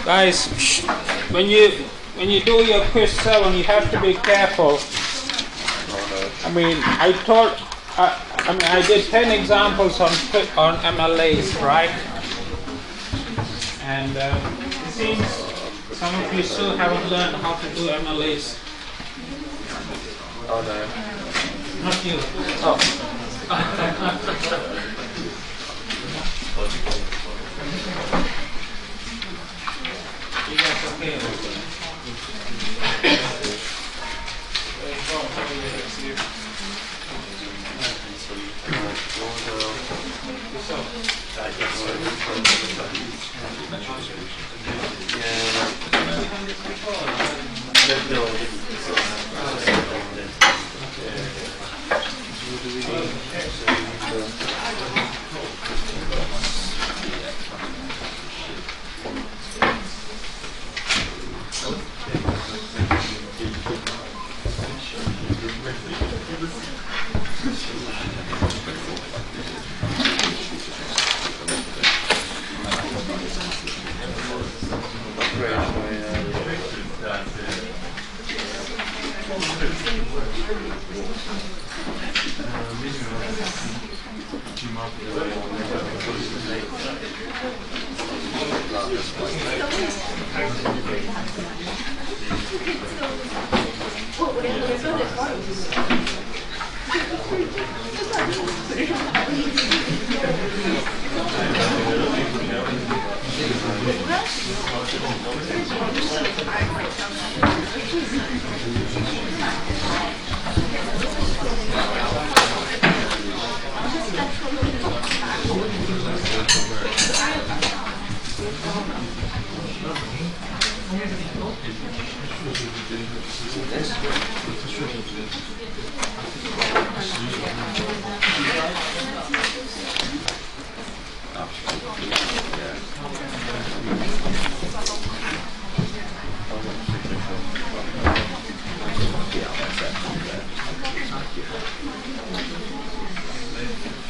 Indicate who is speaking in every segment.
Speaker 1: Guys, when you do your quiz 7, you have to be careful. I mean, I did 10 examples on MLAs, right? And it seems some of you still haven't learned how to do MLAs.
Speaker 2: Oh no.
Speaker 1: Not you.
Speaker 2: Oh.
Speaker 1: You guys okay?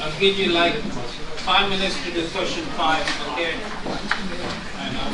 Speaker 1: I'll give you like 5 minutes to do question 5, okay? I know.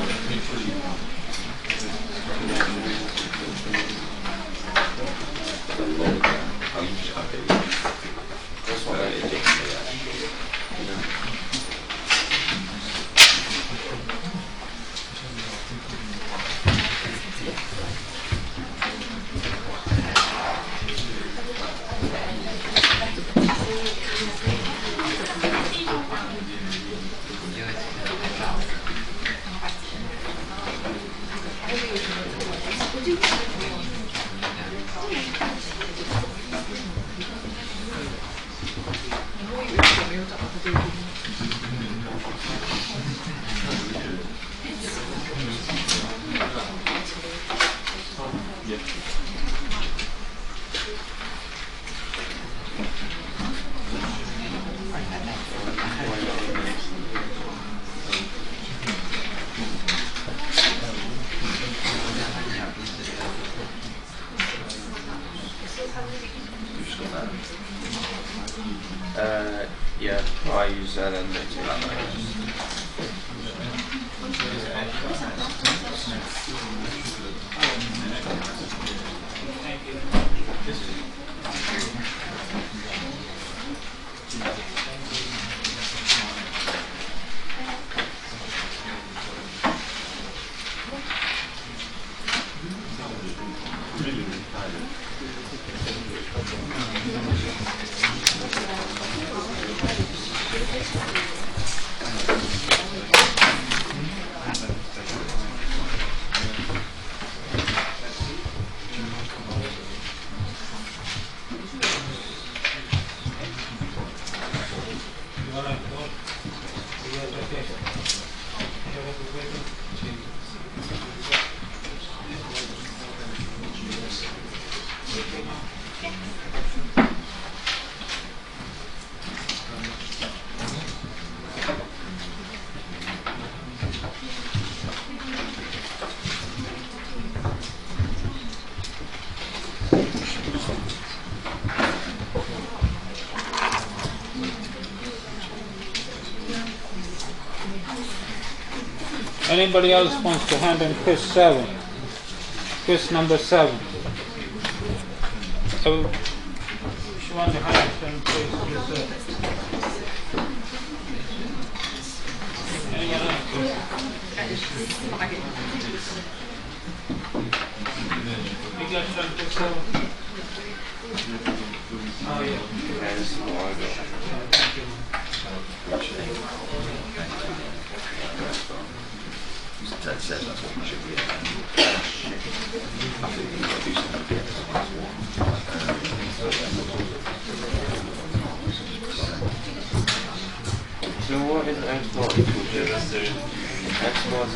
Speaker 2: Yeah, I use that and too.
Speaker 1: Anybody else wants to hand in quiz 7? Quiz number 7. So, if you want to hand it in, please do so. Anyone else? You got some quiz 7? Oh, yeah.
Speaker 2: Yeah, this is the logo.
Speaker 1: Thank you.
Speaker 3: That says that's what you should be at. I think you've got to do something to get
Speaker 2: So what is export equal to? Export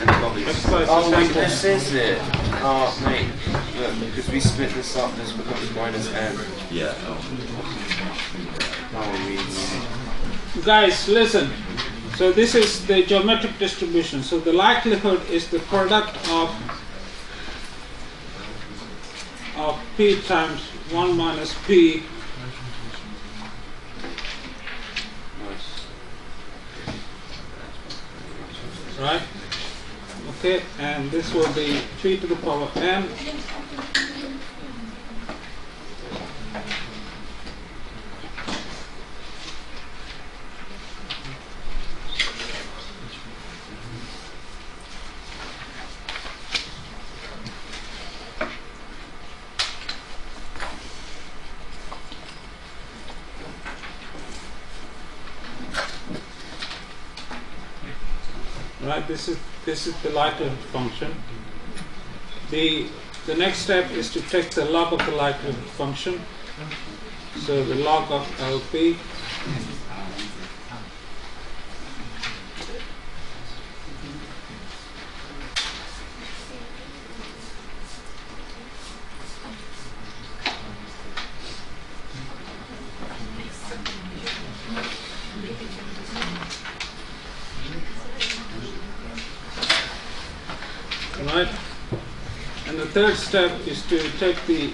Speaker 1: Export is
Speaker 2: oh, wait,
Speaker 1: simple.
Speaker 2: this is it. Oh, mate. Look, because we split this up, this becomes minus n.
Speaker 3: Yeah.
Speaker 2: Oh,
Speaker 1: Guys, listen. So this is the geometric distribution. So the likelihood is the product of p times 1 minus p. Right? Okay, and this will be 3 to the power n. Right, this is the likelihood function. The next step is to take the log of the likelihood function. So the log of LP right? And the third step is to take the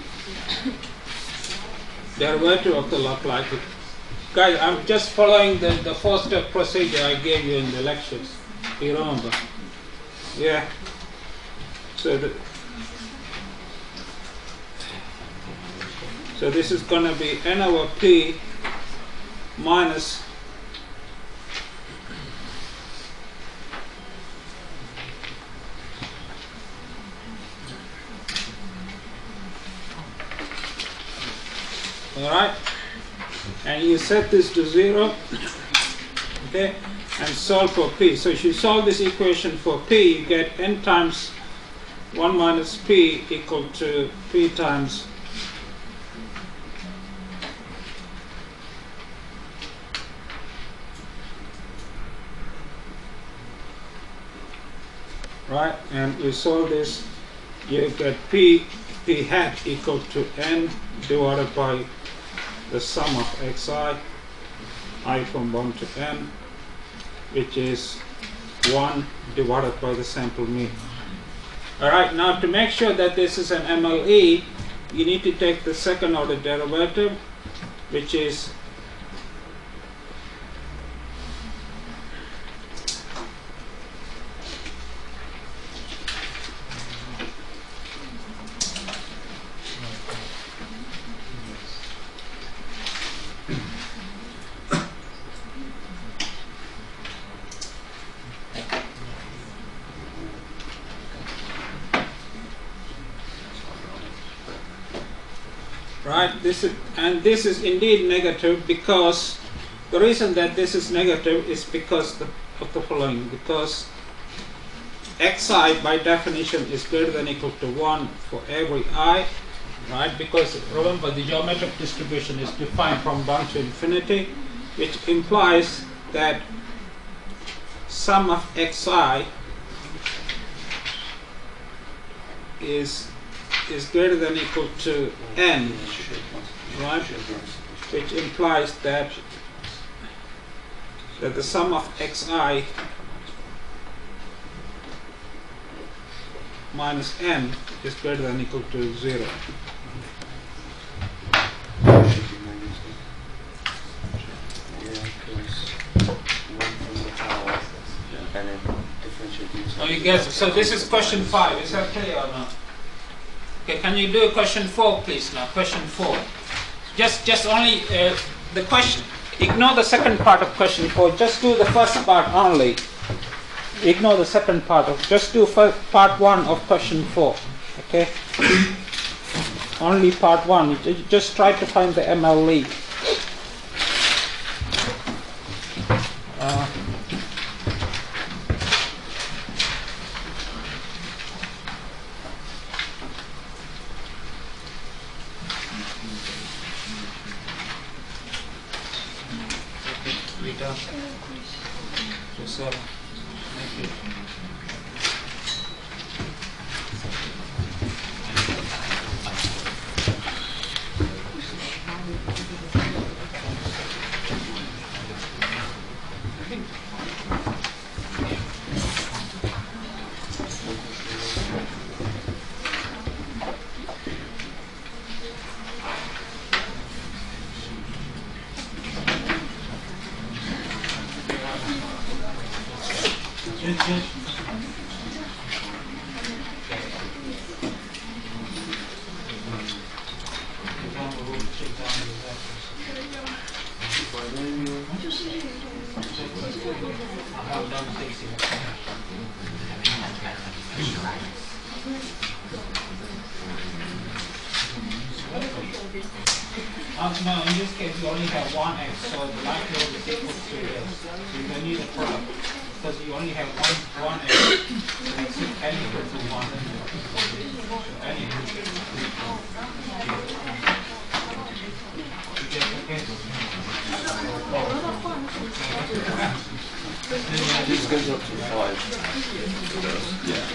Speaker 1: derivative of the log likelihood. Guys, I'm just following the 4-step procedure I gave you in the lectures. You remember? Yeah. So this is going to be n over p minus alright, and you set this to 0, okay, and solve for p. So if you solve this equation for p, you get n times 1 minus p equal to p times right, and you solve this, you get p hat equal to n divided by the sum of xi, I from 1 to n, which is 1 divided by the sample mean. Alright, now to make sure that this is an MLE, you need to take the second order derivative, which is right, this is indeed negative, because the reason that this is negative is because of the following, because xi by definition is greater than or equal to 1 for every I, right, because remember the geometric distribution is defined from 1 to infinity, which implies that sum of xi is greater than or equal to n, right, which implies that the sum of xi minus n is greater than or equal to 0.
Speaker 2: and then
Speaker 1: Oh, you guess. So this is question 5. Is that clear or not? Okay, can you do question 4, please? Now, question 4. Just only the question. Ignore the second part of question 4. Just do the first part only. Ignore the second part of. Just do part 1 of question 4. Okay. Only part 1. Just try to find the MLE. No, in this case you only have one x, so the likelihood is equal to this. So you don't need a product because you only have one x. So makes it n equal to 1. So n equal to 2.
Speaker 2: This goes up to 5.
Speaker 3: Yeah.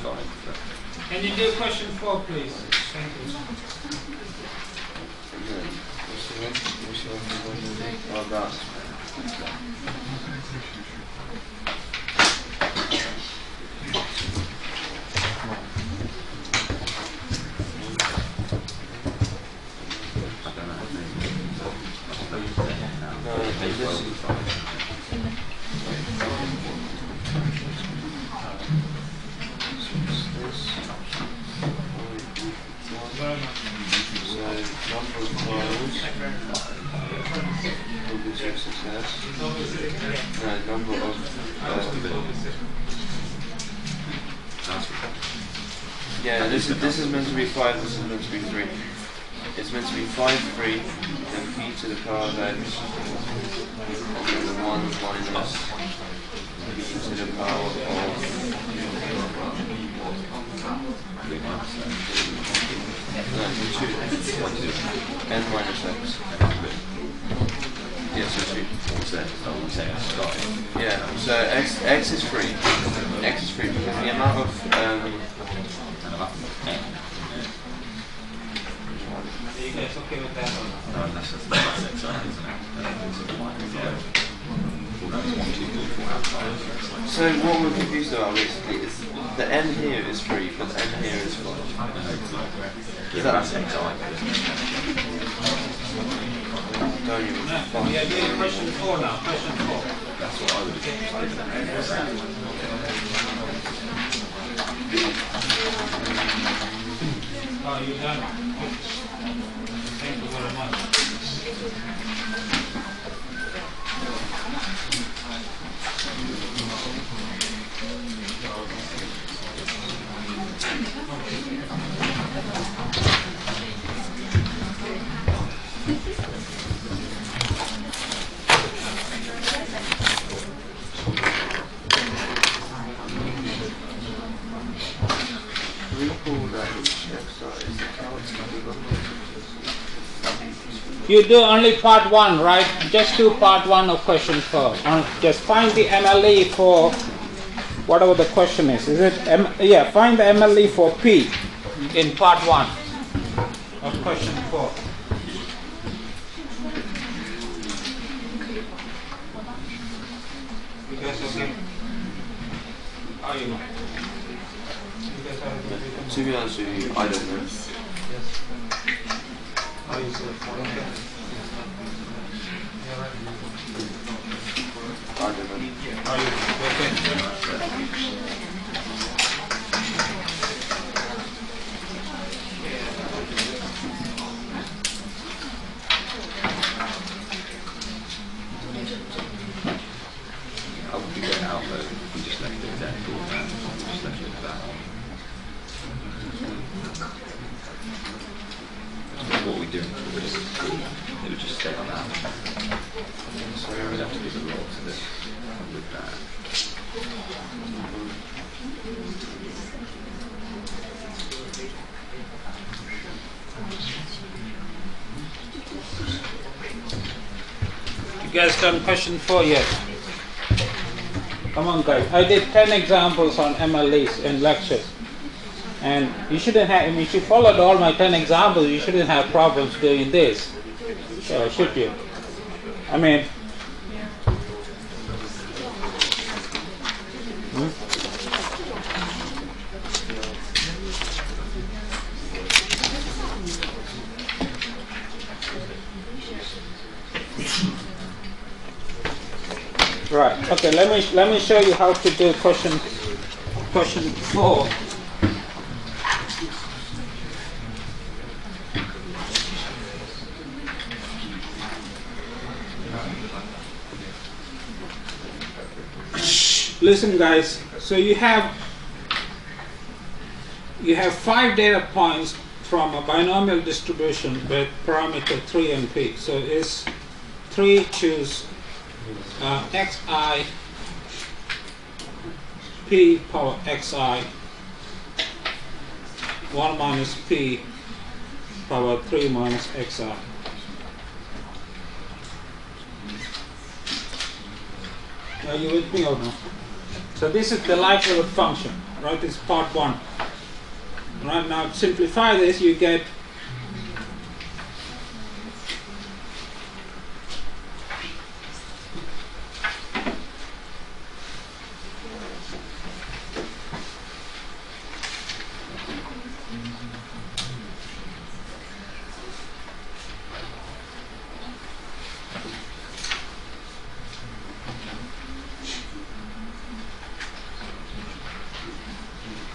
Speaker 3: 5.
Speaker 1: Can you do question 4, please? Thank you.
Speaker 2: Oh, that's yeah, this is meant to be 5, this is meant to be 3. It's meant to be 5, 3, then p to the power of x, and 1 minus p to the power of no, 2, n minus x. Yeah, so 2.
Speaker 3: What's that? Oh, say I started.
Speaker 2: Yeah, so x is free. X is free because the amount of
Speaker 1: Are you guys okay with that?
Speaker 3: No, that's just x, isn't it?
Speaker 2: So what we're confused about basically is the n here is free, but the n here is 5.
Speaker 3: Yeah, that's xi.
Speaker 2: Don't you?
Speaker 1: No, we are doing question 4 now. Question 4.
Speaker 3: That's what I would have given.
Speaker 1: Oh, you're done. Thank you very much. You do only part 1, right? Just do part 1 of question 4. Just find the MLE for whatever the question is. Is it find the MLE for P in part 1 of question 4. You guys okay? How are you? You guys are
Speaker 2: To be honest with you, I don't know.
Speaker 1: How you say?
Speaker 2: don't know.
Speaker 1: Are you okay?
Speaker 3: I would be getting out though if we just left it there for that. Just left it there. What we doing it would just stay on that. So we'd have to give a lot to this with that.
Speaker 1: You guys done question 4 yet? Come on guys, I did 10 examples on MLEs in lectures. And you shouldn't have, if you followed all my 10 examples, you shouldn't have problems doing this. Should you? I mean, right, okay, let me show you how to do question 4. Listen guys, so you have 5 data points from a binomial distribution with parameter 3 and p. So is 3 choose xi p power xi 1 minus p power 3 minus xi. Are you with me or no? So this is the likelihood function, right? This is part 1. Right now, to simplify this, you get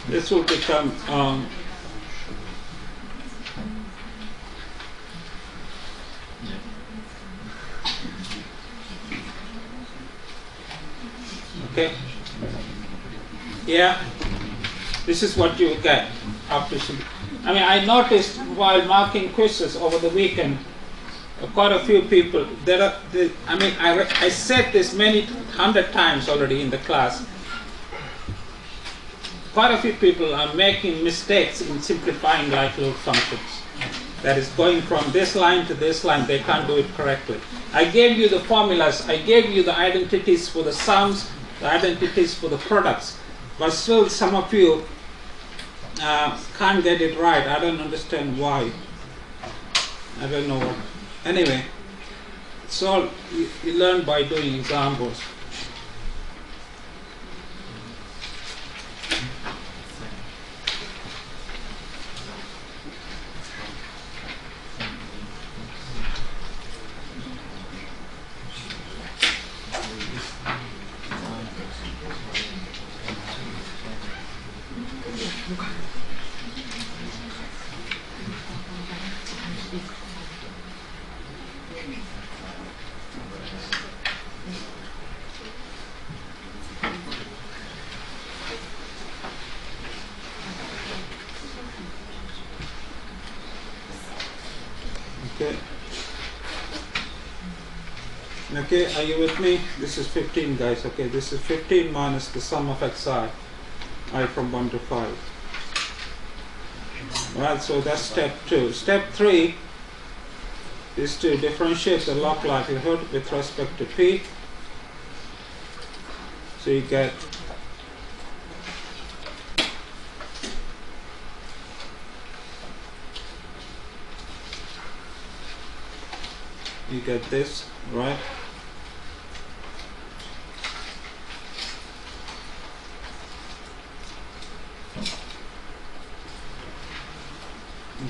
Speaker 1: this will become okay. Yeah, this is what you get after. I mean, I noticed while marking quizzes over the weekend, quite a few people. I said this many 100 times already in the class. Quite a few people are making mistakes in simplifying likelihood functions. That is going from this line to this line, they can't do it correctly. I gave you the formulas, I gave you the identities for the sums, the identities for the products, but still some of you can't get it right. I don't understand why. I don't know what. Anyway, it's all you learn by doing examples. Okay, are you with me? This is 15, guys. Okay, this is 15 minus the sum of xi, I from 1 to 5. Right, so that's step 2. Step 3 is to differentiate the log likelihood with respect to p. So you get this, right?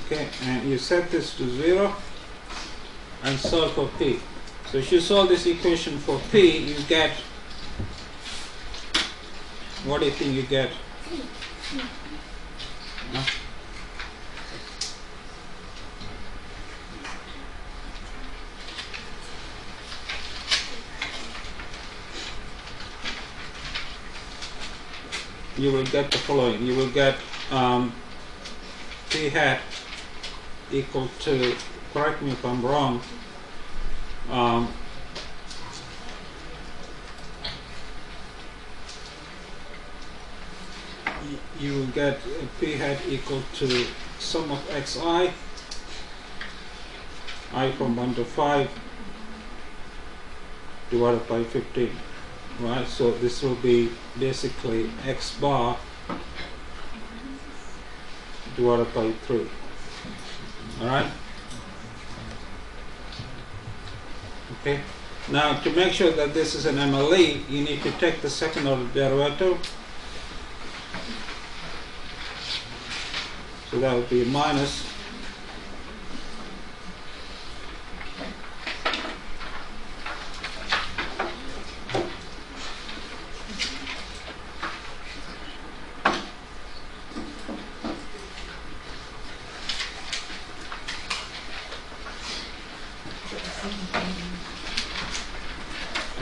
Speaker 1: Okay, and you set this to 0 and solve for p. So if you solve this equation for p, you get What do you think you get? No? You will get the following. You will get p hat equal to, correct me if I'm wrong, you will get p hat equal to sum of xi, I from 1 to 5, divided by 15. Right, so this will be basically x bar divided by 3. Alright? Okay. Now to make sure that this is an MLE, you need to take the second order derivative. So that would be minus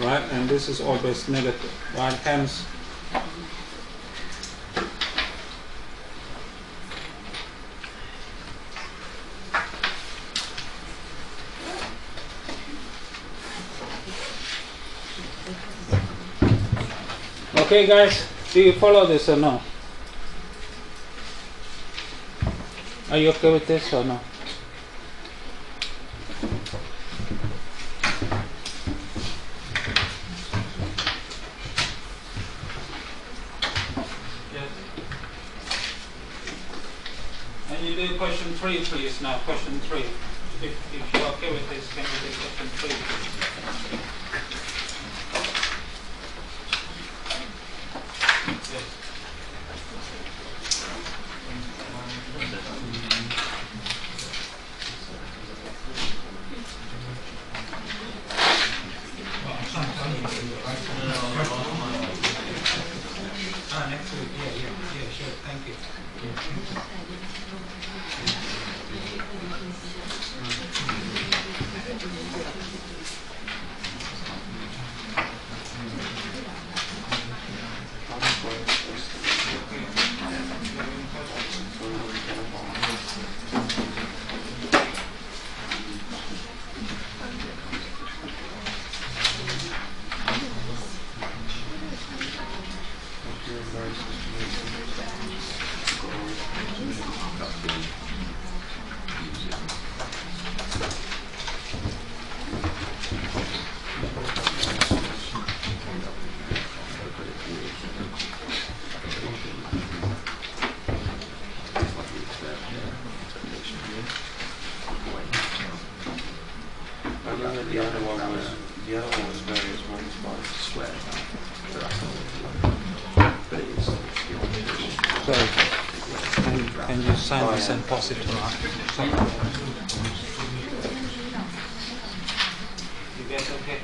Speaker 1: right, and this is always negative, right? Hence okay guys, do you follow this or no? Are you okay with this or no? Can you do question 3 please now, question 3. If you're okay with this, can you do question 3 please? Next week, yeah, sure, thank you.
Speaker 2: The other one was variance minus 5
Speaker 3: square. So that's not but it is.
Speaker 1: Sorry, can you sign this and pass it to us? You guys okay?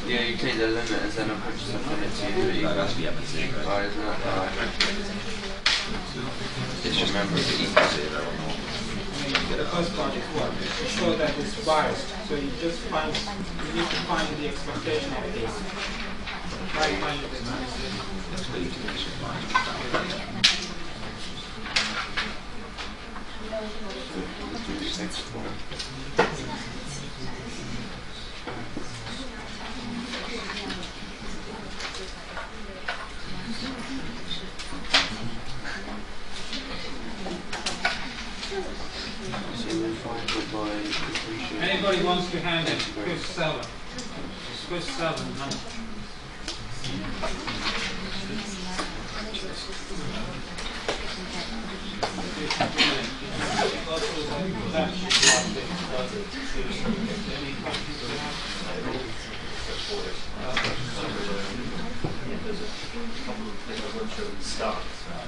Speaker 2: Yeah, you take the limit and then approach infinity.
Speaker 3: That has to be zero.
Speaker 2: Alright, isn't that alright?
Speaker 3: It's just remember if it equals 0 or not.
Speaker 1: The first part is what? To show that it's biased. So you just find, you need to find the expectation of this. Try to find it.
Speaker 3: Exclude this minus
Speaker 1: Anybody wants to hand it? Quiz 7. Quiz 7, no.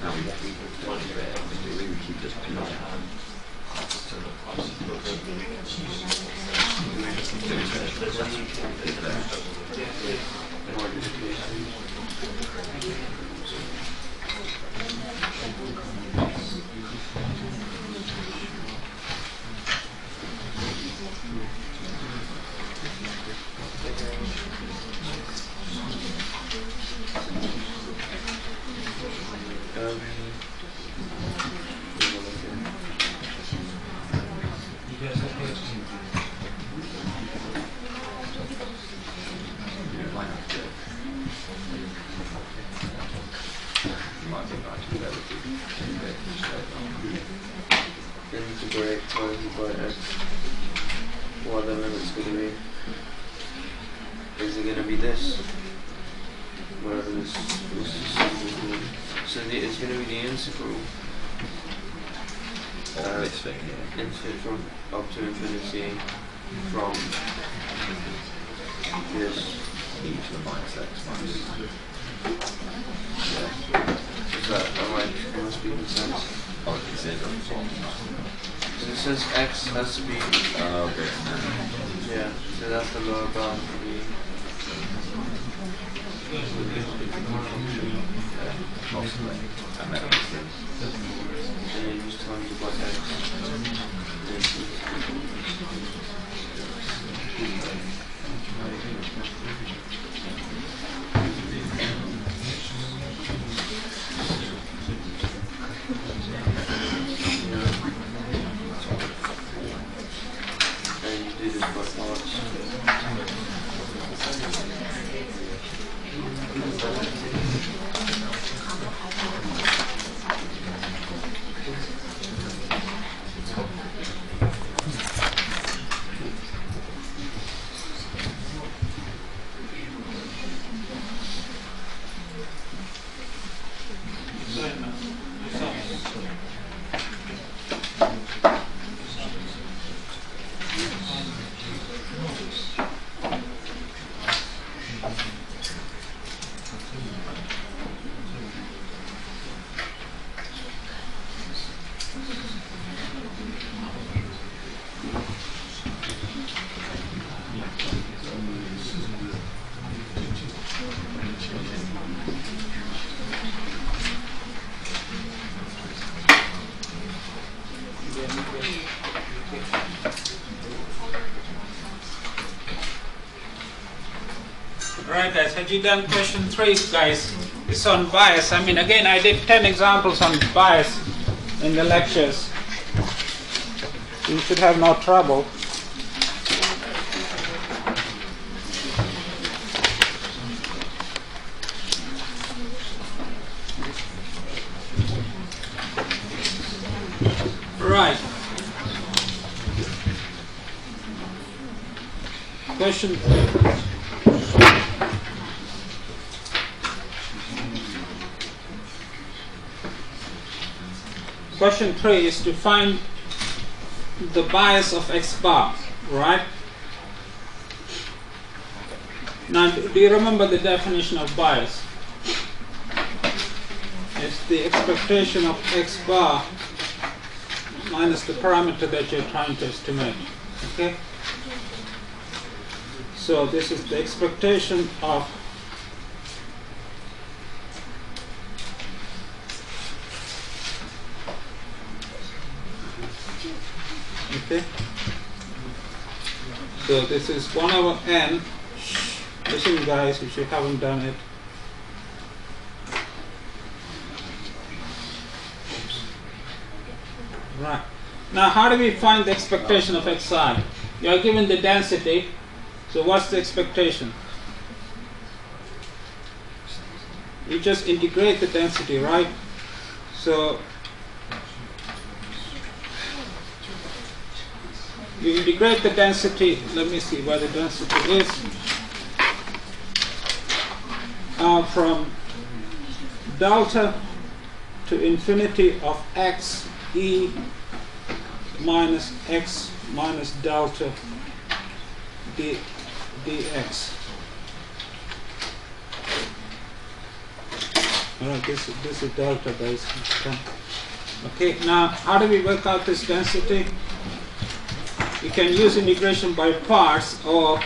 Speaker 3: Now we keep just
Speaker 2: Integrate times by x. What the limit's going to be? Is it going to be this? Whatever this is. So it's going to be the integral.
Speaker 3: This thing here.
Speaker 2: Infinite from up to infinity from this
Speaker 3: E to the minus x minus.
Speaker 2: Yeah. Is that alright? Am I speaking sense?
Speaker 3: Oh, it's in the form.
Speaker 2: So it says x has to be.
Speaker 3: Okay.
Speaker 2: Yeah, so that's the lower bound for the.
Speaker 3: Possibly. And then
Speaker 2: And then just times it by x. And you do this by parts.
Speaker 1: Right, guys, have you done question 3, guys? It's on bias. I mean, again, I did 10 examples on bias in the lectures. You should have no trouble. Right. Question. Question 3 is to find the bias of x bar, right? Now, do you remember the definition of bias? It's the expectation of x bar minus the parameter that you're trying to estimate. Okay? So this is the expectation of okay. So this is 1 over n. Listen, guys, if you haven't done it. Right. Now, how do we find the expectation of xi? You are given the density. So what's the expectation? You just integrate the density, right? So you integrate the density. Let me see where the density is. From delta to infinity of x e minus x minus delta dx. Alright, this is delta, guys. Okay, now how do we work out this density? you can use integration by parts, or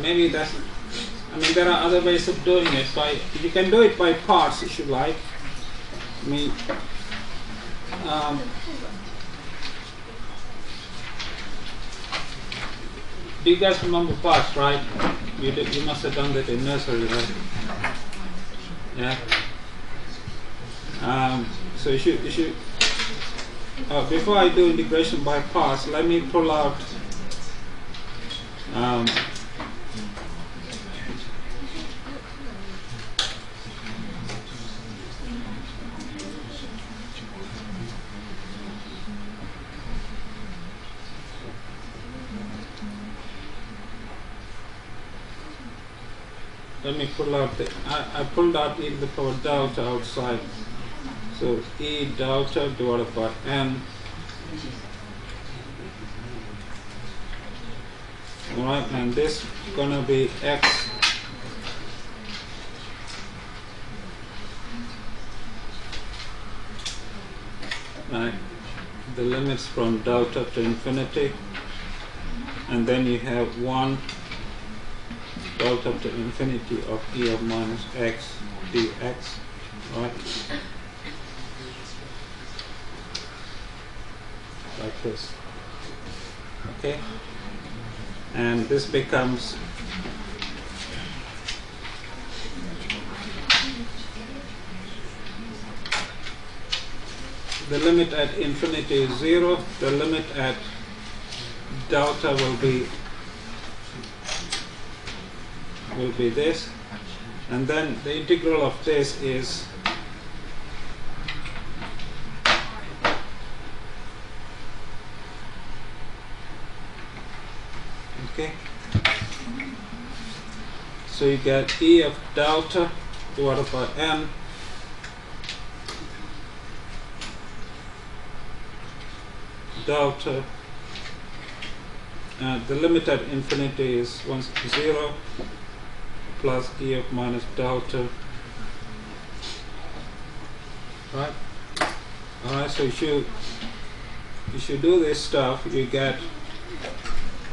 Speaker 1: maybe that's, I mean, there are other ways of doing it. You can do it by parts if you like. I mean, do you guys remember parts, right? You must have done that in nursery, right? Yeah. So you should before I do integration by parts, let me pull out let me pull out I pulled out e to the power delta outside. So E delta divided by N. Alright, and this is gonna be X right, the limits from delta to infinity, and then you have 1 delta to infinity of E of minus X dx, right? Like this. Okay? And this becomes the limit at infinity is 0, the limit at delta will be this, and then the integral of this is okay. So you get E of delta divided by N delta, the limit at infinity is 0 plus E of minus delta, right? Alright, so if you do this stuff, you get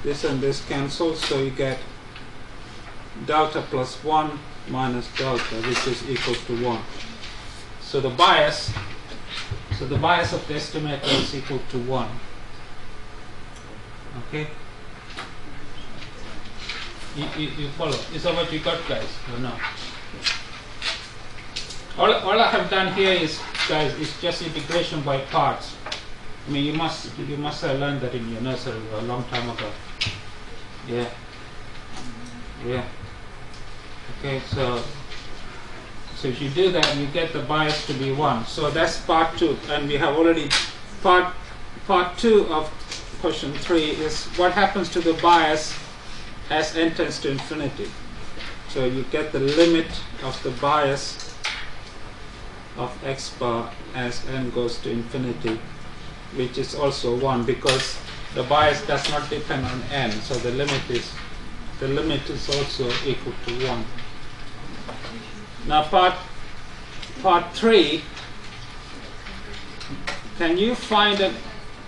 Speaker 1: this and this cancel, so you get delta plus 1 minus delta, which is equal to 1. So the bias of the estimator is equal to 1. Okay? You follow? Is that what you got, guys, or no? All I have done here is, guys, is just integration by parts. I mean, you must have learned that in your nursery a long time ago. Yeah. Okay, so if you do that, you get the bias to be 1. So that's part 2, and we have already part 2 of question 3 is what happens to the bias as n tends to infinity. So you get the limit of the bias of x bar as n goes to infinity, which is also 1 because the bias does not depend on n. So the limit is also equal to 1. Now part 3, can you find an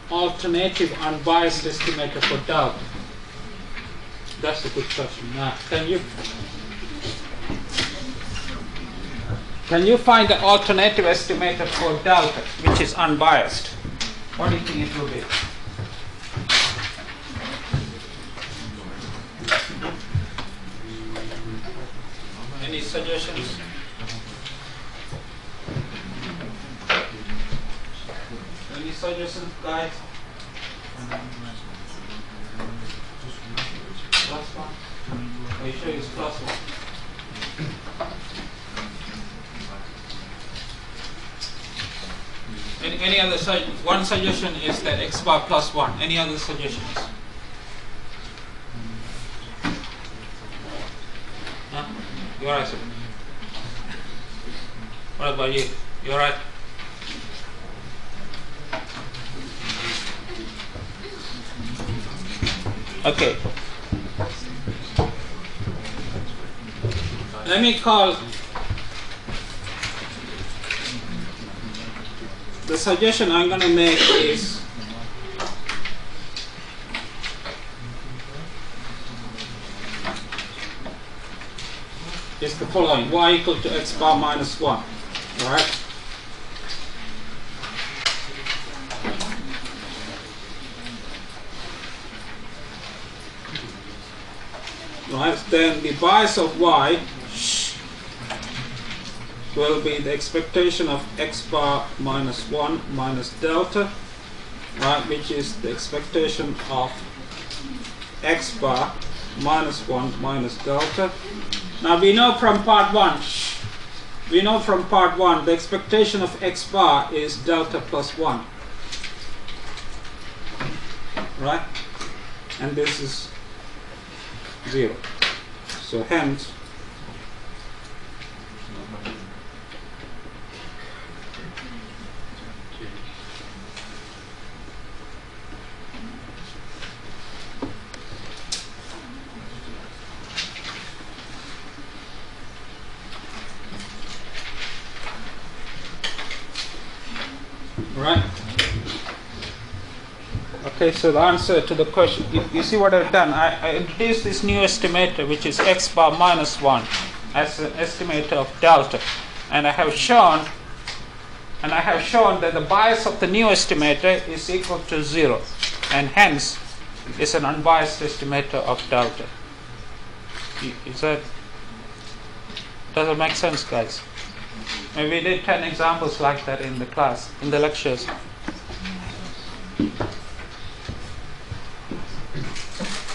Speaker 1: alternative unbiased estimator for delta? That's a good question. Now, can you find an alternative estimator for delta which is unbiased? What do you think it will be? Any suggestions? Any suggestions, guys? Plus 1? Are you sure it's plus 1? Any other one suggestion is that x bar plus 1. Any other suggestions? Huh? You're right, sir. What about you? You're right. Okay. Let me call the suggestion I'm going to make is the following: y equal to x bar minus 1. Right? Right, then the bias of y will be the expectation of x bar minus 1 minus delta, right, which is the expectation of x bar minus 1 minus delta. Now we know from part 1, the expectation of x bar is delta plus 1, right, and this is 0. So hence right. Okay, so the answer to the question, you see what I've done? I introduced this new estimator, which is x bar minus 1, as an estimator of delta, and I have shown that the bias of the new estimator is equal to 0, and hence is an unbiased estimator of delta. Does it make sense, guys? And we did 10 examples like that in the class, in the lectures.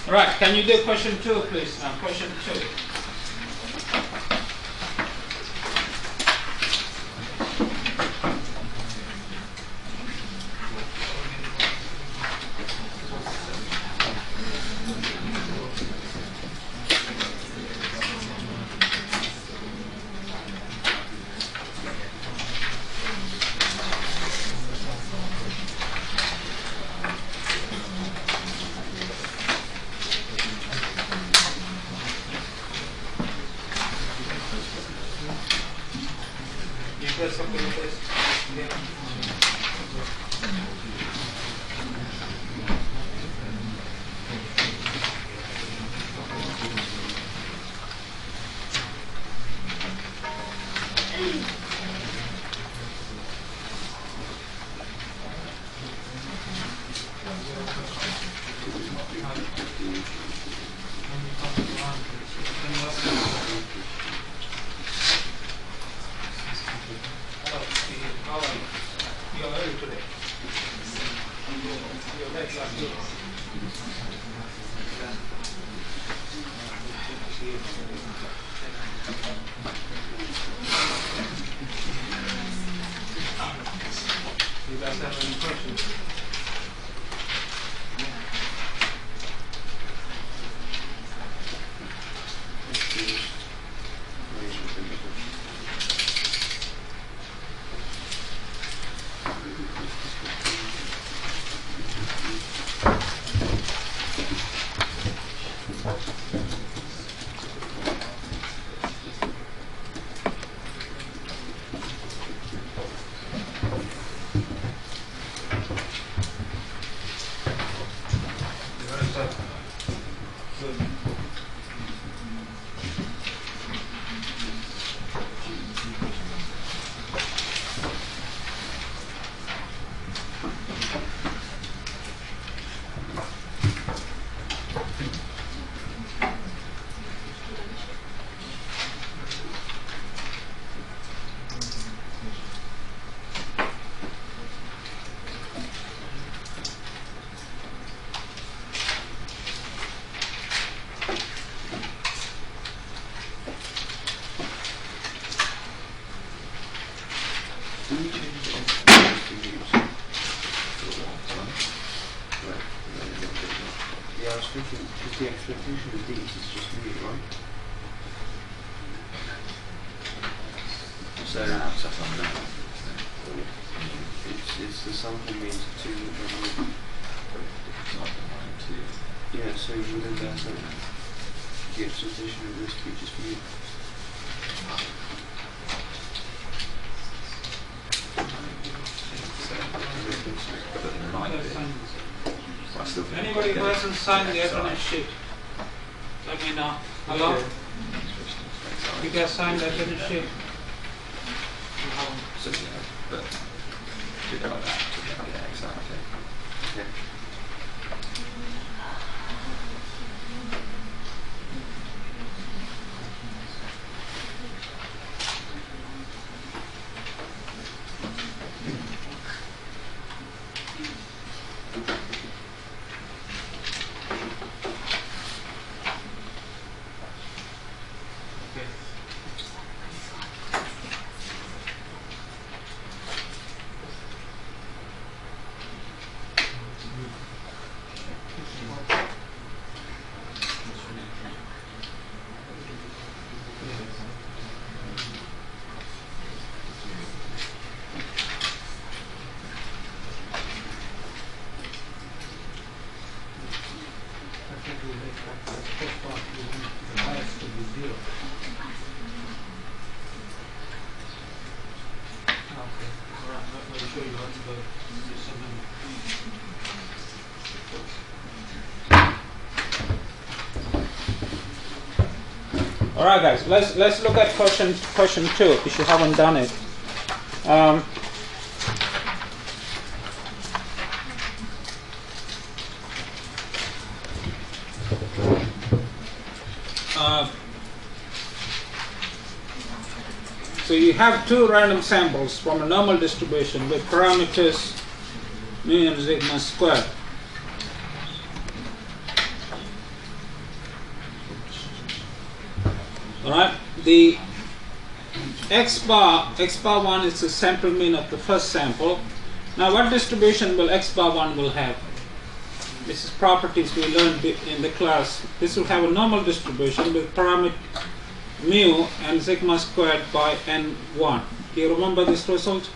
Speaker 1: Right, can you do question 2, please? Now, question 2. You guys have any questions?
Speaker 2: Yeah, I was thinking, because the expectation of these is just mu, right? So it's the sample means of 2 and 1. Yeah, so within that the expectation of this be just mu.
Speaker 3: but it might be. But I still think
Speaker 1: Anybody who hasn't signed the attendance sheet, let me know. Hello? You guys signed the attendance sheet?
Speaker 3: So, yeah, but do it like that. Yeah, exactly.
Speaker 2: Okay.
Speaker 1: All right, guys. Let's look at question 2. If you haven't done it, so you have two random samples from a normal distribution with parameters mu and sigma squared. Alright, the x bar 1 is the central mean of the first sample. Now what distribution will x bar 1 will have? This is properties we learned in the class. This will have a normal distribution with parameter mu and sigma squared by n1. Do you remember this result?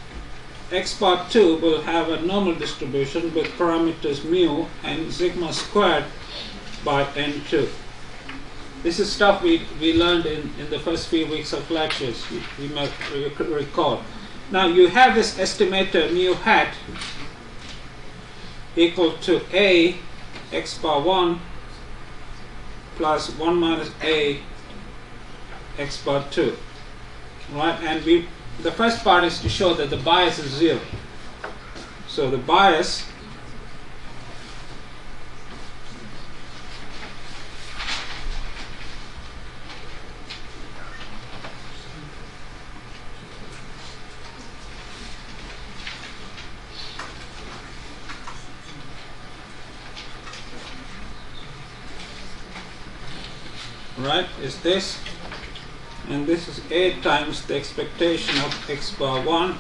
Speaker 1: X bar 2 will have a normal distribution with parameters mu and sigma squared by n2. This is stuff we learned in the first few weeks of lectures, you might recall. Now you have this estimator mu hat equal to a x bar 1 plus 1 minus a x bar 2. Right? And the first part is to show that the bias is 0. So the bias is this, and this is a times the expectation of x bar 1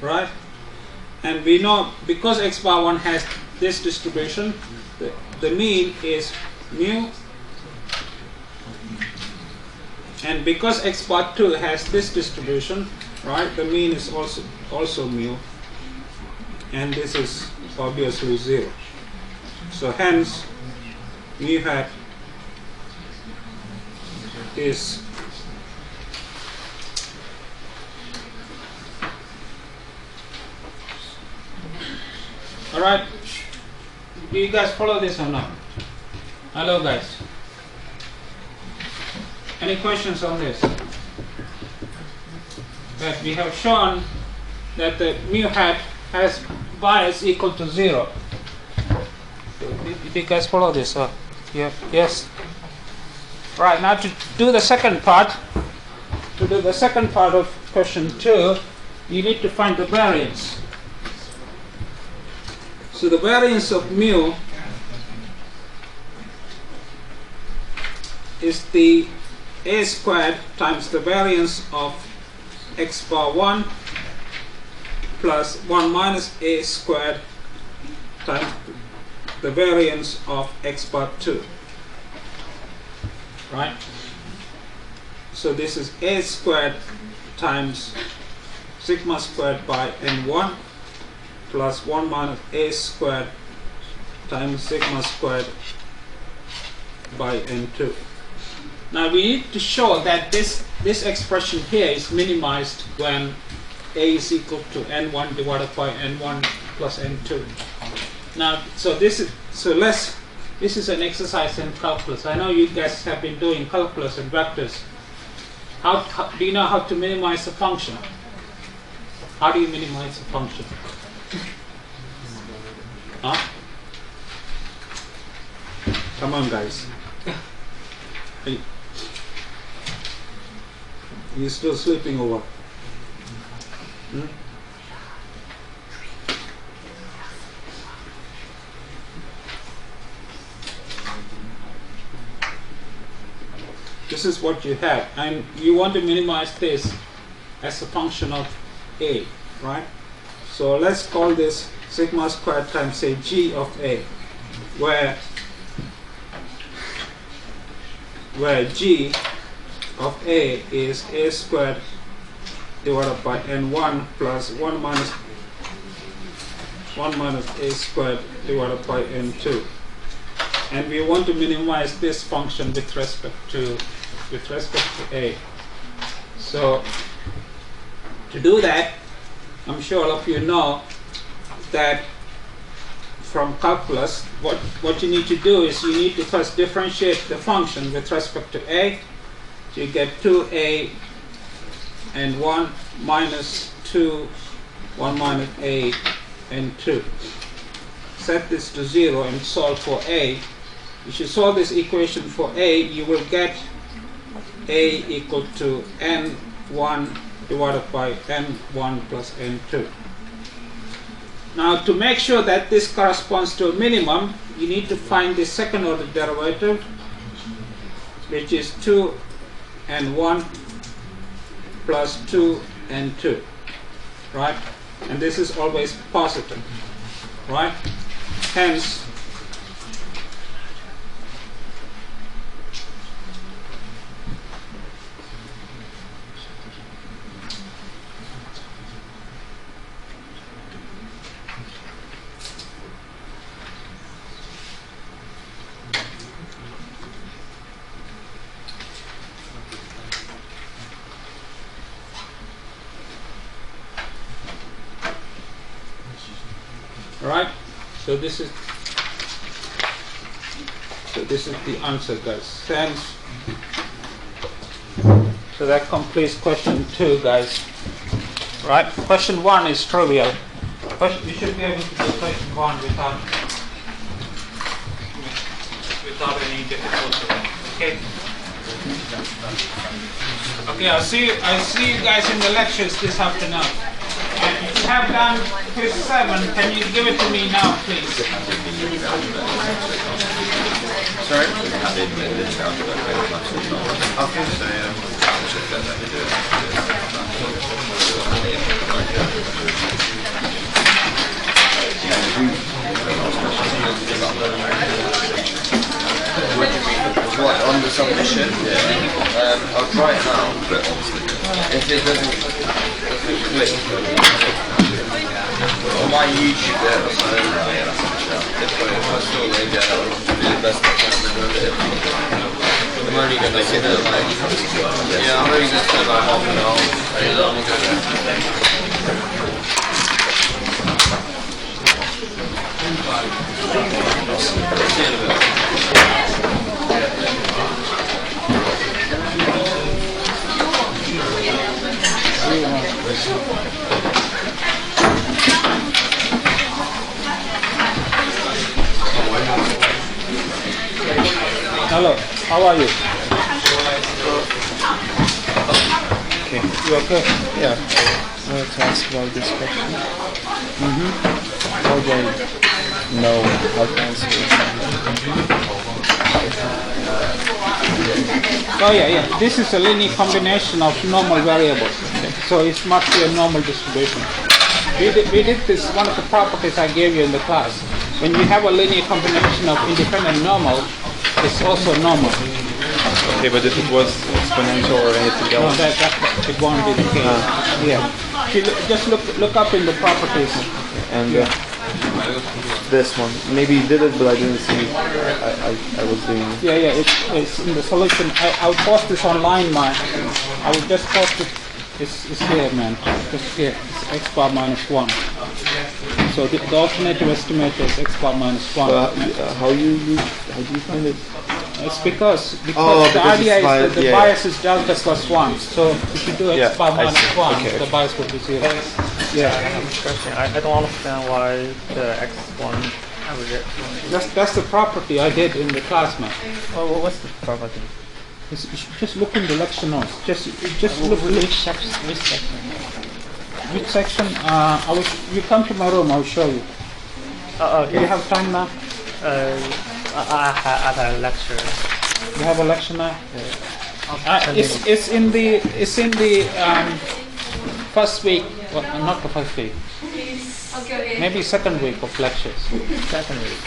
Speaker 1: right, and we know because x bar 1 has this distribution, the mean is mu, and because x bar 2 has this distribution, right, the mean is also mu, and this is obviously 0. So hence mu hat is alright. Do you guys follow this or not? Hello guys. Any questions on this? That we have shown that the mu hat has bias equal to 0. Did you guys follow this? Yeah. Yes. Right, now to do the second part of question 2, you need to find the variance. So the variance of mu is the a squared times the variance of x bar 1 plus 1 minus a squared times the variance of x bar 2. Right? So this is a squared times sigma squared by n1 plus 1 minus a squared times sigma squared by n2. Now we need to show that this expression here is minimized when a is equal to n1 divided by n1 plus n2. Now, this is an exercise in calculus. I know you guys have been doing calculus and vectors. How do you know how to minimize a function? How do you minimize a function? Huh? Come on, guys. You still sleeping over? This is what you have, and you want to minimize this as a function of a, right? So let's call this sigma squared times, say, g of a, where g of a is a squared divided by n1 plus 1 minus a squared divided by n2. And we want to minimize this function with respect to a. So to do that, I'm sure all of you know that from calculus, what you need to do is you need to first differentiate the function with respect to a. So you get 2a and 1 minus 2, 1 minus a and 2. Set this to 0 and solve for a. If you solve this equation for a, you will get a equal to n1 divided by n1 plus n2. Now, to make sure that this corresponds to a minimum, you need to find the second order derivative, which is 2 and 1 plus 2 and 2, right? And this is always positive, right? Hence, right? So this is the answer, guys. Hence, so that completes question 2, guys. Right? Question 1 is trivial. You should be able to do question 1 without any difficulty. Okay. Okay. I'll see you guys in the lectures this afternoon. And if you have done quiz 7, can you give it to me now, please?
Speaker 2: Sorry? What, on the submission? I'll try it now. If it doesn't click on my YouTube there, if I still maybe I will do the best I can. I'm only going to sit there I'm only going to sit about half an hour. See you in a bit.
Speaker 1: Hello, how are you? Okay, you okay?
Speaker 4: Yeah, I wanted to ask about this question. How do I know how to answer it?
Speaker 1: Oh yeah. This is a linear combination of normal variables. So it must be a normal distribution. We did this, one of the properties I gave you in the class. When you have a linear combination of independent normals, it's also normal.
Speaker 4: Okay, but if it was exponential or anything
Speaker 1: No,
Speaker 4: else?
Speaker 1: it won't be the case. Yeah. Just look up in the properties.
Speaker 4: And This one. Maybe you did it, but I didn't see. I was doing it.
Speaker 1: Yeah, it's in the solution. I'll post this online, man. I will just post it. It's here, man. Just here. It's x bar minus 1. So the alternative estimator is x bar minus 1.
Speaker 4: How do you find it?
Speaker 1: It's because the
Speaker 4: because
Speaker 1: idea
Speaker 4: it's
Speaker 1: is that the
Speaker 4: yeah,
Speaker 1: bias is delta plus 1. So if you do x
Speaker 4: Yeah,
Speaker 1: bar
Speaker 4: I
Speaker 1: minus
Speaker 4: see.
Speaker 1: 1,
Speaker 4: Okay,
Speaker 1: the
Speaker 4: okay.
Speaker 1: bias will be 0. Yeah,
Speaker 5: Question. I don't understand why the x1 average.
Speaker 1: that's the property I did in the class, man.
Speaker 5: Oh, what's the property?
Speaker 1: You should just look in the lecture notes. Just look.
Speaker 5: Which section?
Speaker 1: Which section? You come to my room. I'll show you.
Speaker 5: Oh,
Speaker 1: Do you
Speaker 5: okay.
Speaker 1: have time now?
Speaker 5: I had a lecture.
Speaker 1: You have a lecture now. It's in the first week. Well, not the first week. Maybe second week of lectures.
Speaker 5: Second week.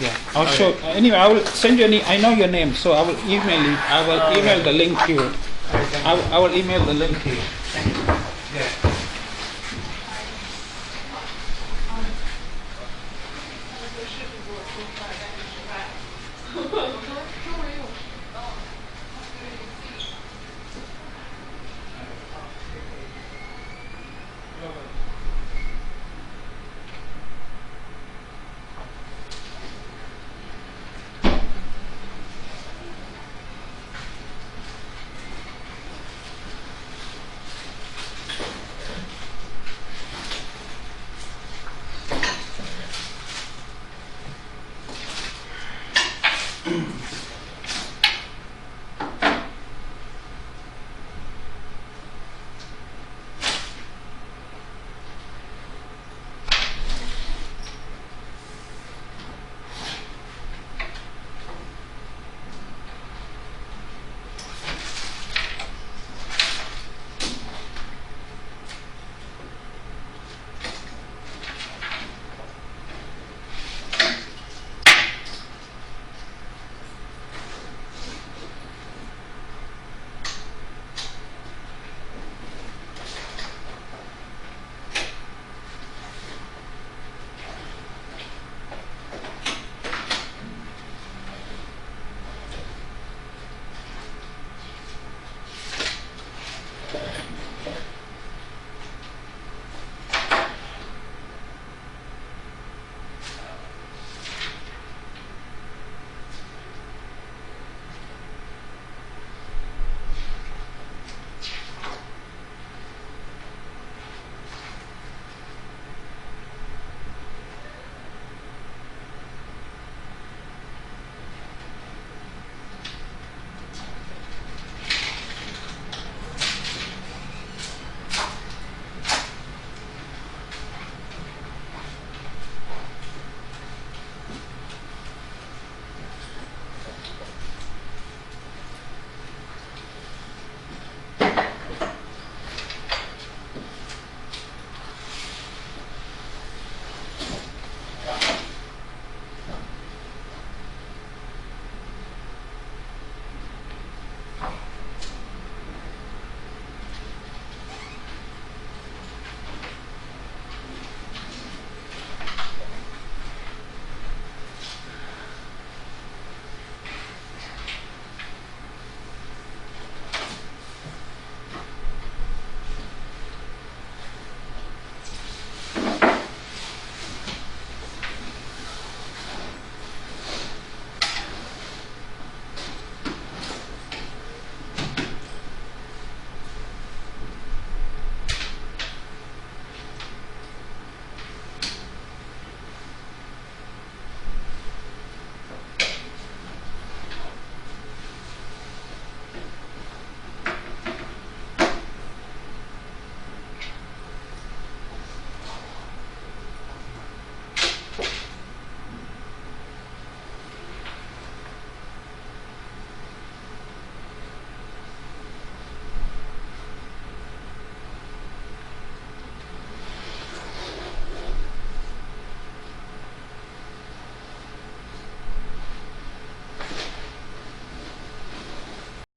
Speaker 1: Yeah, I'll show. Anyway, I will send you I know your name, so I will email you. I will email the link to you. I will email the link to you. Yeah.